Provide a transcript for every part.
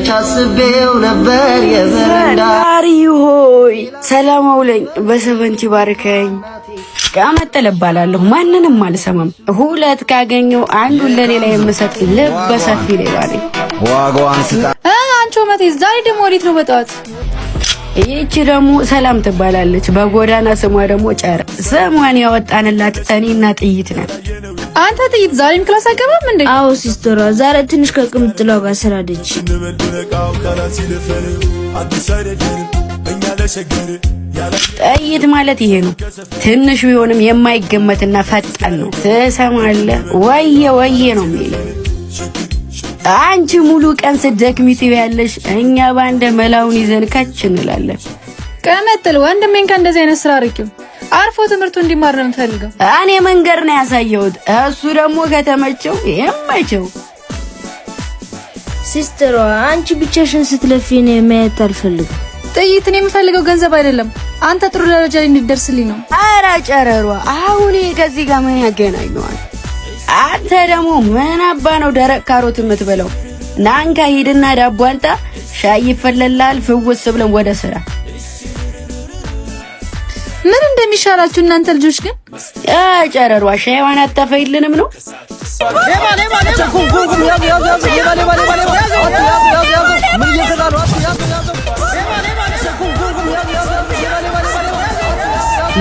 መች አስቤው ነበር የበረንዳ ፈጣሪ ሆይ ሰላም አውለኝ በሰበንቲ ባርከኝ። ቀመጠለ እባላለሁ ማንንም አልሰማም። ሁለት ካገኘው አንዱን ለኔ ላይ የምሰጥ ልበ ሰፊ ሌባ ነኝ። ዋጋዋን ስጣ አንቺ መቴስ ዛሬ ደግሞ ወዴት ነው በጠዋት? ይቺ ደግሞ ሰላም ትባላለች። በጎዳና ስሟ ደግሞ ጨር። ስሟን ያወጣንላት እኔና ጥይት ነን። አንተ ጥይት ዛሬም ክላስ አገባም እንዴ? አዎ ሲስተሯ ዛሬ ትንሽ ከቅምጥላው ጋር ስራደች። ጥይት ማለት ይሄ ነው። ትንሽ ቢሆንም የማይገመትና ፈጣን ነው። ትሰማለህ? ወየ ወየ ነው የሚለው። አንቺ ሙሉ ቀን ስትደክሚ ትያለሽ፣ እኛ ባንደ መላውን ይዘን ከች እንላለን። ቀመጥል ወንድሜን ከእንደዚህ አይነት ስራ አርቂው። አርፎ ትምህርቱ እንዲማር ነው የምፈልገው። እኔ መንገር ነው ያሳየሁት፣ እሱ ደግሞ ከተመቸው የማይቸው። ሲስተሯ አንቺ ብቻሽን ስትለፊ ነው ማየት አልፈልግም። ጥይት እኔ የምፈልገው ገንዘብ አይደለም፣ አንተ ጥሩ ደረጃ ላይ እንድትደርስልኝ ነው። ኧረ ጨረሯ አሁን ከዚህ ጋር ምን ያገናኘዋል? አንተ ደግሞ ምን አባ ነው ደረቅ ካሮት የምትበለው? ናንካ ሂድና ዳቦ አንጣ፣ ሻይ ይፈለላል። ፍውስ ብለን ወደ ስራ። ምን እንደሚሻላችሁ እናንተ ልጆች ግን? ጨረሯ ሻይዋን አታፈይልንም ነው?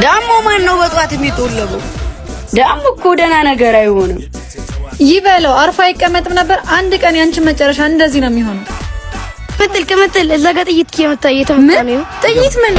ዳሞ ማን ነው በጧት የሚጦለበው? ዳሞ እኮ ደህና ነገር አይሆንም። ይበለው አርፋ አይቀመጥም ነበር። አንድ ቀን ያንቺን መጨረሻ እንደዚህ ነው የሚሆነው። ቅምጥል እዛ ጋር ጥይት እየመታ እየተመታ ነው። ጥይት ምን